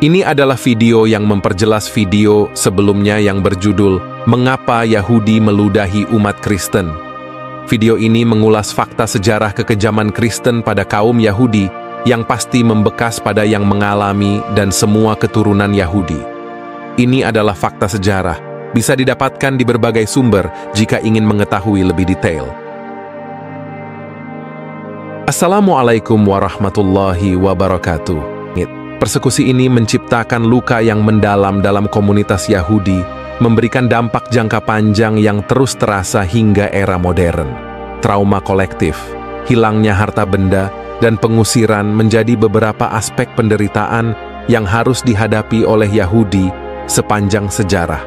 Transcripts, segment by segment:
Ini adalah video yang memperjelas video sebelumnya yang berjudul "Mengapa Yahudi Meludahi Umat Kristen". Video ini mengulas fakta sejarah kekejaman Kristen pada kaum Yahudi yang pasti membekas pada yang mengalami dan semua keturunan Yahudi. Ini adalah fakta sejarah, bisa didapatkan di berbagai sumber jika ingin mengetahui lebih detail. Assalamualaikum warahmatullahi wabarakatuh. Persekusi ini menciptakan luka yang mendalam dalam komunitas Yahudi, memberikan dampak jangka panjang yang terus terasa hingga era modern. Trauma kolektif, hilangnya harta benda, dan pengusiran menjadi beberapa aspek penderitaan yang harus dihadapi oleh Yahudi sepanjang sejarah.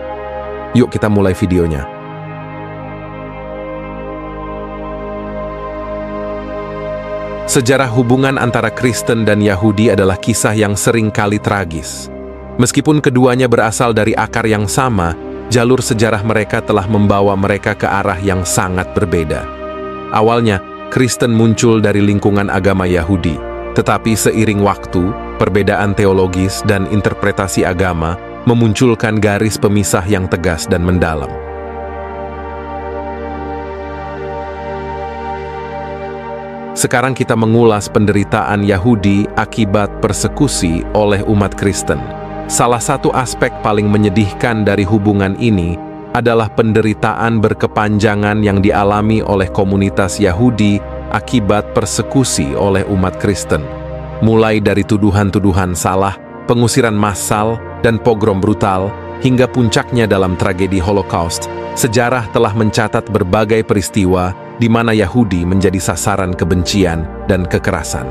Yuk kita mulai videonya. Sejarah hubungan antara Kristen dan Yahudi adalah kisah yang sering kali tragis. Meskipun keduanya berasal dari akar yang sama, jalur sejarah mereka telah membawa mereka ke arah yang sangat berbeda. Awalnya, Kristen muncul dari lingkungan agama Yahudi, tetapi seiring waktu, perbedaan teologis dan interpretasi agama memunculkan garis pemisah yang tegas dan mendalam. Sekarang kita mengulas penderitaan Yahudi akibat persekusi oleh umat Kristen. Salah satu aspek paling menyedihkan dari hubungan ini adalah penderitaan berkepanjangan yang dialami oleh komunitas Yahudi akibat persekusi oleh umat Kristen. Mulai dari tuduhan-tuduhan salah, pengusiran massal, dan pogrom brutal, hingga puncaknya dalam tragedi Holocaust, sejarah telah mencatat berbagai peristiwa di mana Yahudi menjadi sasaran kebencian dan kekerasan.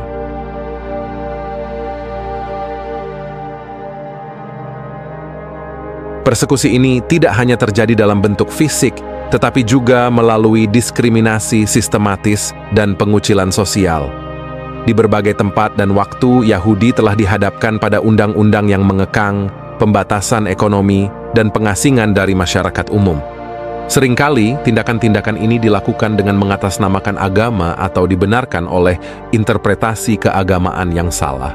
Persekusi ini tidak hanya terjadi dalam bentuk fisik, tetapi juga melalui diskriminasi sistematis dan pengucilan sosial. Di berbagai tempat dan waktu, Yahudi telah dihadapkan pada undang-undang yang mengekang, pembatasan ekonomi, dan pengasingan dari masyarakat umum. Seringkali, tindakan-tindakan ini dilakukan dengan mengatasnamakan agama atau dibenarkan oleh interpretasi keagamaan yang salah.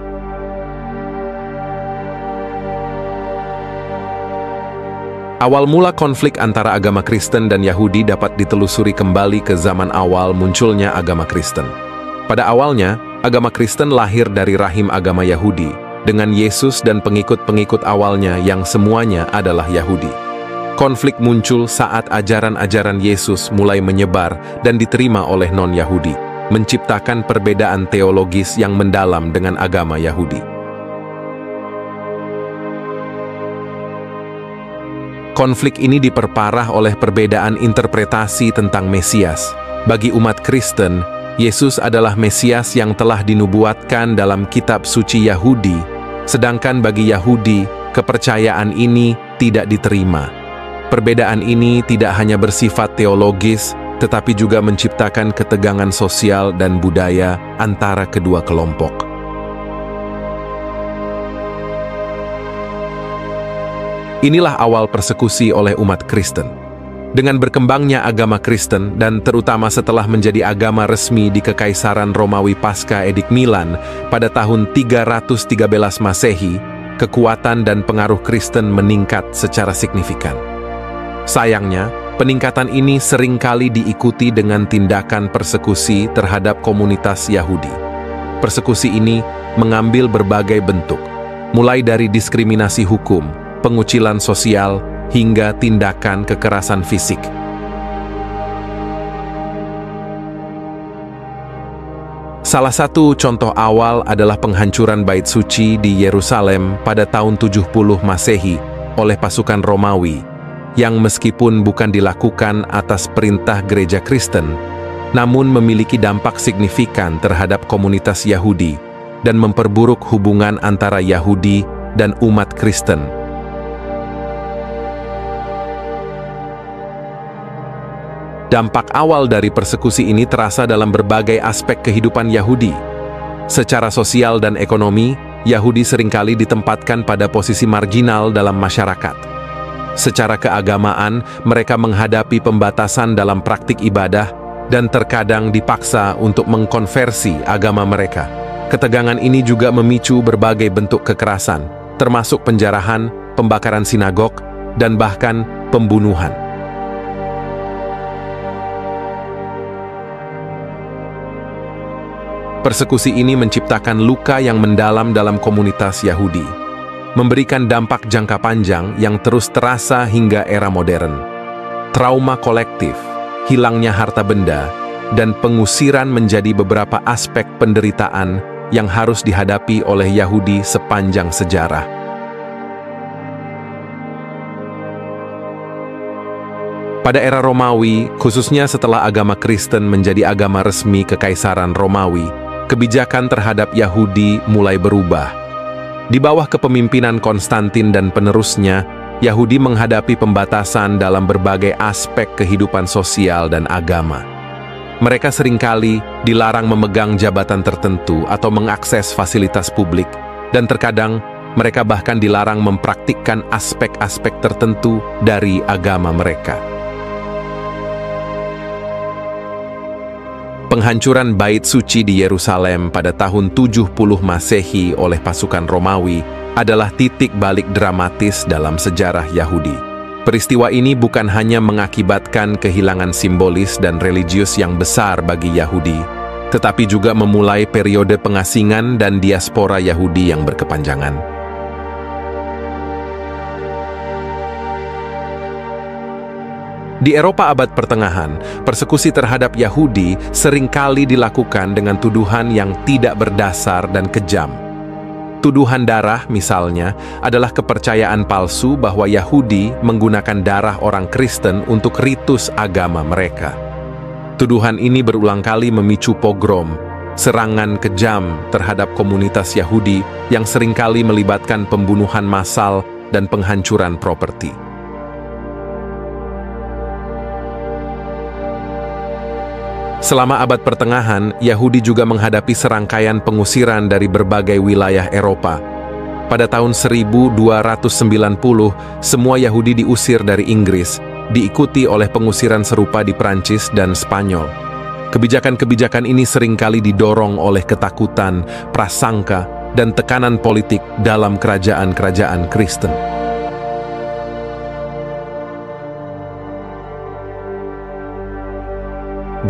Awal mula konflik antara agama Kristen dan Yahudi dapat ditelusuri kembali ke zaman awal munculnya agama Kristen. Pada awalnya, agama Kristen lahir dari rahim agama Yahudi, dengan Yesus dan pengikut-pengikut awalnya yang semuanya adalah Yahudi. Konflik muncul saat ajaran-ajaran Yesus mulai menyebar dan diterima oleh non-Yahudi, menciptakan perbedaan teologis yang mendalam dengan agama Yahudi. Konflik ini diperparah oleh perbedaan interpretasi tentang Mesias. Bagi umat Kristen, Yesus adalah Mesias yang telah dinubuatkan dalam kitab suci Yahudi, sedangkan bagi Yahudi, kepercayaan ini tidak diterima. Perbedaan ini tidak hanya bersifat teologis, tetapi juga menciptakan ketegangan sosial dan budaya antara kedua kelompok. Inilah awal persekusi oleh umat Kristen. Dengan berkembangnya agama Kristen dan terutama setelah menjadi agama resmi di Kekaisaran Romawi pasca Edik Milan pada tahun 313 Masehi, kekuatan dan pengaruh Kristen meningkat secara signifikan. Sayangnya, peningkatan ini seringkali diikuti dengan tindakan persekusi terhadap komunitas Yahudi. Persekusi ini mengambil berbagai bentuk, mulai dari diskriminasi hukum, pengucilan sosial, hingga tindakan kekerasan fisik. Salah satu contoh awal adalah penghancuran Bait Suci di Yerusalem pada tahun 70 Masehi oleh pasukan Romawi, yang meskipun bukan dilakukan atas perintah gereja Kristen, namun memiliki dampak signifikan terhadap komunitas Yahudi dan memperburuk hubungan antara Yahudi dan umat Kristen. Dampak awal dari persekusi ini terasa dalam berbagai aspek kehidupan Yahudi. Secara sosial dan ekonomi, Yahudi seringkali ditempatkan pada posisi marginal dalam masyarakat. Secara keagamaan, mereka menghadapi pembatasan dalam praktik ibadah dan terkadang dipaksa untuk mengkonversi agama mereka. Ketegangan ini juga memicu berbagai bentuk kekerasan, termasuk penjarahan, pembakaran sinagog, dan bahkan pembunuhan. Persekusi ini menciptakan luka yang mendalam dalam komunitas Yahudi, memberikan dampak jangka panjang yang terus terasa hingga era modern. Trauma kolektif, hilangnya harta benda, dan pengusiran menjadi beberapa aspek penderitaan yang harus dihadapi oleh Yahudi sepanjang sejarah. Pada era Romawi, khususnya setelah agama Kristen menjadi agama resmi Kekaisaran Romawi, kebijakan terhadap Yahudi mulai berubah. Di bawah kepemimpinan Konstantin dan penerusnya, Yahudi menghadapi pembatasan dalam berbagai aspek kehidupan sosial dan agama. Mereka seringkali dilarang memegang jabatan tertentu atau mengakses fasilitas publik, dan terkadang mereka bahkan dilarang mempraktikkan aspek-aspek tertentu dari agama mereka. Penghancuran Bait Suci di Yerusalem pada tahun 70 Masehi oleh pasukan Romawi adalah titik balik dramatis dalam sejarah Yahudi. Peristiwa ini bukan hanya mengakibatkan kehilangan simbolis dan religius yang besar bagi Yahudi, tetapi juga memulai periode pengasingan dan diaspora Yahudi yang berkepanjangan. Di Eropa abad pertengahan, persekusi terhadap Yahudi seringkali dilakukan dengan tuduhan yang tidak berdasar dan kejam. Tuduhan darah, misalnya, adalah kepercayaan palsu bahwa Yahudi menggunakan darah orang Kristen untuk ritus agama mereka. Tuduhan ini berulang kali memicu pogrom, serangan kejam terhadap komunitas Yahudi yang seringkali melibatkan pembunuhan massal dan penghancuran properti. Selama abad pertengahan, Yahudi juga menghadapi serangkaian pengusiran dari berbagai wilayah Eropa. Pada tahun 1290, semua Yahudi diusir dari Inggris, diikuti oleh pengusiran serupa di Prancis dan Spanyol. Kebijakan-kebijakan ini seringkali didorong oleh ketakutan, prasangka, dan tekanan politik dalam kerajaan-kerajaan Kristen.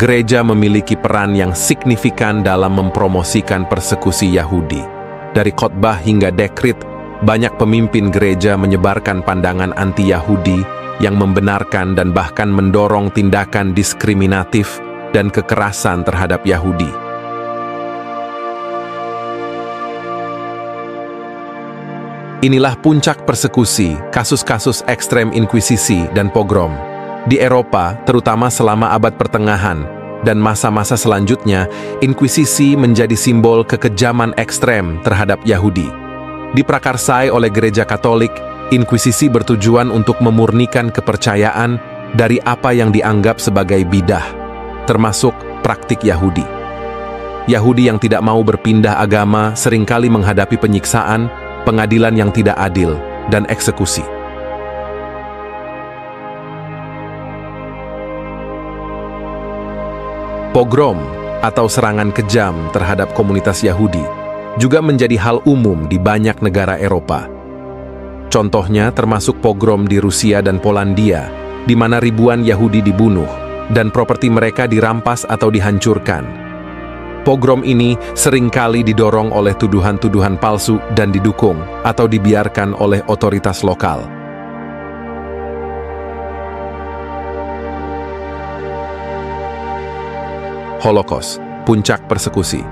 Gereja memiliki peran yang signifikan dalam mempromosikan persekusi Yahudi. Dari khotbah hingga dekrit, banyak pemimpin gereja menyebarkan pandangan anti-Yahudi yang membenarkan dan bahkan mendorong tindakan diskriminatif dan kekerasan terhadap Yahudi. Inilah puncak persekusi, kasus-kasus ekstrem inkuisisi dan pogrom. Di Eropa, terutama selama abad pertengahan dan masa-masa selanjutnya, inkuisisi menjadi simbol kekejaman ekstrem terhadap Yahudi. Diprakarsai oleh Gereja Katolik, inkuisisi bertujuan untuk memurnikan kepercayaan dari apa yang dianggap sebagai bidah, termasuk praktik Yahudi. Yahudi yang tidak mau berpindah agama seringkali menghadapi penyiksaan, pengadilan yang tidak adil, dan eksekusi. Pogrom atau serangan kejam terhadap komunitas Yahudi juga menjadi hal umum di banyak negara Eropa. Contohnya termasuk pogrom di Rusia dan Polandia, di mana ribuan Yahudi dibunuh dan properti mereka dirampas atau dihancurkan. Pogrom ini seringkali didorong oleh tuduhan-tuduhan palsu dan didukung atau dibiarkan oleh otoritas lokal. Holocaust, puncak persekusi.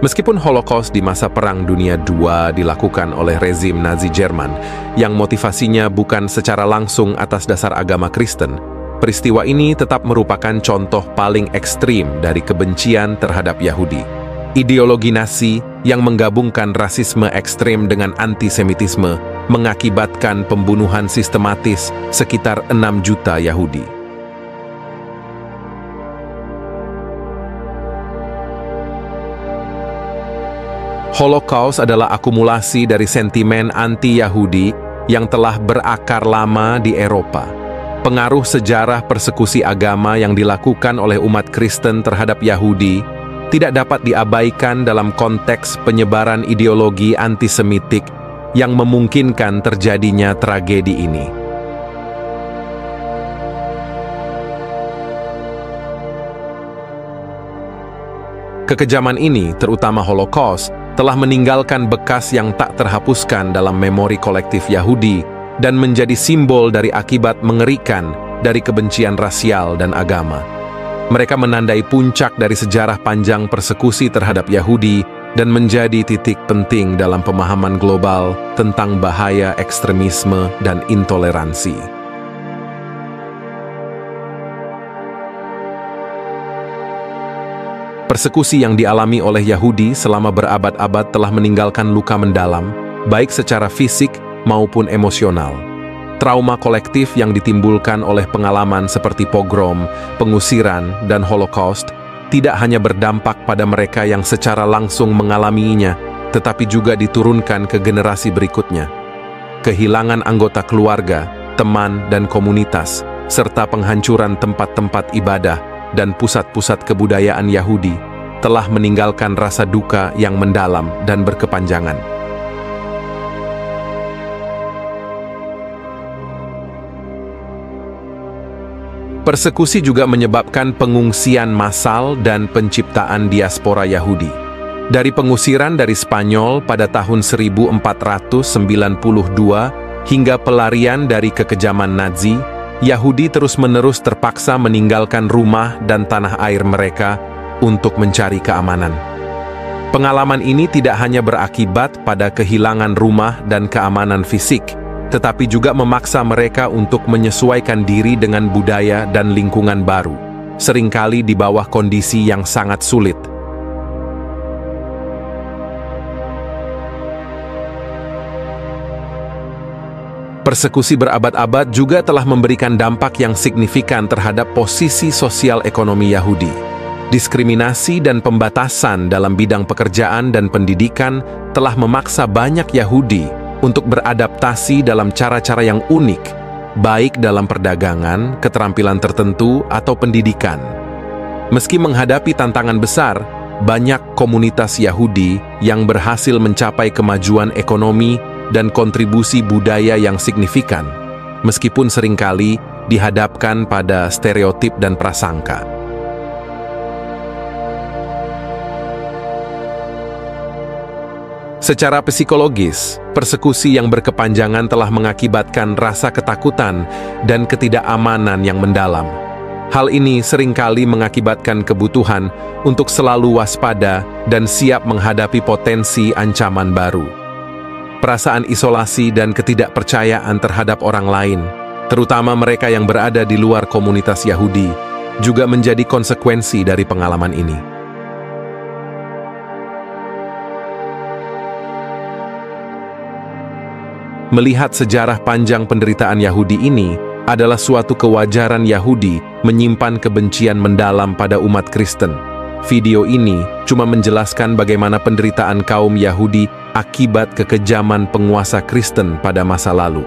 Meskipun Holocaust di masa Perang Dunia II dilakukan oleh rezim Nazi Jerman yang motivasinya bukan secara langsung atas dasar agama Kristen, peristiwa ini tetap merupakan contoh paling ekstrim dari kebencian terhadap Yahudi. Ideologi Nazi yang menggabungkan rasisme ekstrem dengan antisemitisme mengakibatkan pembunuhan sistematis sekitar 6 juta Yahudi. Holocaust adalah akumulasi dari sentimen anti-Yahudi yang telah berakar lama di Eropa. Pengaruh sejarah persekusi agama yang dilakukan oleh umat Kristen terhadap Yahudi tidak dapat diabaikan dalam konteks penyebaran ideologi antisemitik yang memungkinkan terjadinya tragedi ini. Kekejaman ini, terutama Holocaust, telah meninggalkan bekas yang tak terhapuskan dalam memori kolektif Yahudi dan menjadi simbol dari akibat mengerikan dari kebencian rasial dan agama. Mereka menandai puncak dari sejarah panjang persekusi terhadap Yahudi dan menjadi titik penting dalam pemahaman global tentang bahaya ekstremisme dan intoleransi. Persekusi yang dialami oleh Yahudi selama berabad-abad telah meninggalkan luka mendalam, baik secara fisik maupun emosional. Trauma kolektif yang ditimbulkan oleh pengalaman seperti pogrom, pengusiran, dan Holocaust tidak hanya berdampak pada mereka yang secara langsung mengalaminya, tetapi juga diturunkan ke generasi berikutnya. Kehilangan anggota keluarga, teman, dan komunitas, serta penghancuran tempat-tempat ibadah dan pusat-pusat kebudayaan Yahudi telah meninggalkan rasa duka yang mendalam dan berkepanjangan. Persekusi juga menyebabkan pengungsian massal dan penciptaan diaspora Yahudi. Dari pengusiran dari Spanyol pada tahun 1492 hingga pelarian dari kekejaman Nazi, Yahudi terus-menerus terpaksa meninggalkan rumah dan tanah air mereka untuk mencari keamanan. Pengalaman ini tidak hanya berakibat pada kehilangan rumah dan keamanan fisik, tetapi juga memaksa mereka untuk menyesuaikan diri dengan budaya dan lingkungan baru, seringkali di bawah kondisi yang sangat sulit. Persekusi berabad-abad juga telah memberikan dampak yang signifikan terhadap posisi sosial ekonomi Yahudi. Diskriminasi dan pembatasan dalam bidang pekerjaan dan pendidikan telah memaksa banyak Yahudi untuk beradaptasi dalam cara-cara yang unik, baik dalam perdagangan, keterampilan tertentu, atau pendidikan. Meski menghadapi tantangan besar, banyak komunitas Yahudi yang berhasil mencapai kemajuan ekonomi dan kontribusi budaya yang signifikan, meskipun seringkali dihadapkan pada stereotip dan prasangka. Secara psikologis, persekusi yang berkepanjangan telah mengakibatkan rasa ketakutan dan ketidakamanan yang mendalam. Hal ini seringkali mengakibatkan kebutuhan untuk selalu waspada dan siap menghadapi potensi ancaman baru. Perasaan isolasi dan ketidakpercayaan terhadap orang lain, terutama mereka yang berada di luar komunitas Yahudi, juga menjadi konsekuensi dari pengalaman ini. Melihat sejarah panjang penderitaan Yahudi ini adalah suatu kewajaran Yahudi menyimpan kebencian mendalam pada umat Kristen. Video ini cuma menjelaskan bagaimana penderitaan kaum Yahudi akibat kekejaman penguasa Kristen pada masa lalu.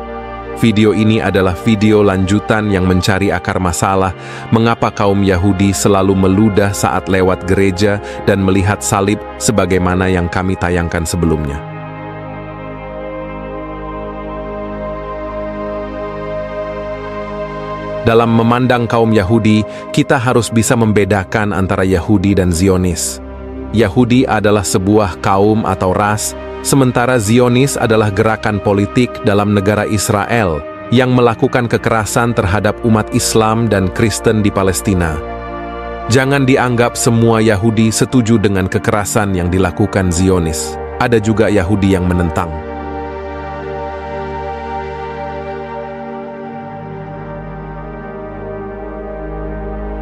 Video ini adalah video lanjutan yang mencari akar masalah mengapa kaum Yahudi selalu meludah saat lewat gereja dan melihat salib sebagaimana yang kami tayangkan sebelumnya. Dalam memandang kaum Yahudi, kita harus bisa membedakan antara Yahudi dan Zionis. Yahudi adalah sebuah kaum atau ras, sementara Zionis adalah gerakan politik dalam negara Israel yang melakukan kekerasan terhadap umat Islam dan Kristen di Palestina. Jangan dianggap semua Yahudi setuju dengan kekerasan yang dilakukan Zionis. Ada juga Yahudi yang menentang.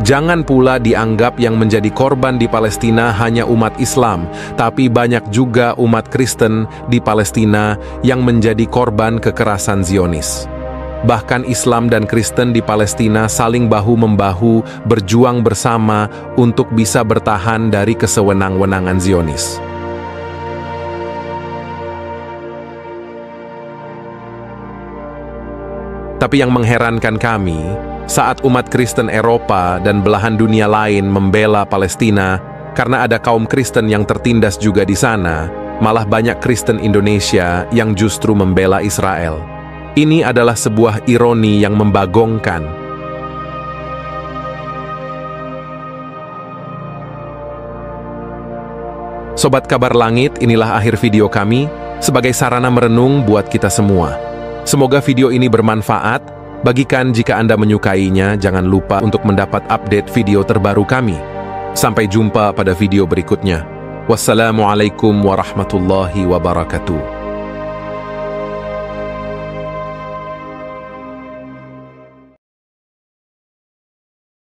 Jangan pula dianggap yang menjadi korban di Palestina hanya umat Islam, tapi banyak juga umat Kristen di Palestina yang menjadi korban kekerasan Zionis. Bahkan Islam dan Kristen di Palestina saling bahu-membahu berjuang bersama untuk bisa bertahan dari kesewenang-wenangan Zionis. Tapi yang mengherankan kami, saat umat Kristen Eropa dan belahan dunia lain membela Palestina karena ada kaum Kristen yang tertindas juga di sana, malah banyak Kristen Indonesia yang justru membela Israel. Ini adalah sebuah ironi yang membagongkan. Sobat Kabar Langit, inilah akhir video kami sebagai sarana merenung buat kita semua. Semoga video ini bermanfaat. Bagikan jika Anda menyukainya, jangan lupa untuk mendapat update video terbaru kami. Sampai jumpa pada video berikutnya. Wassalamualaikum warahmatullahi wabarakatuh.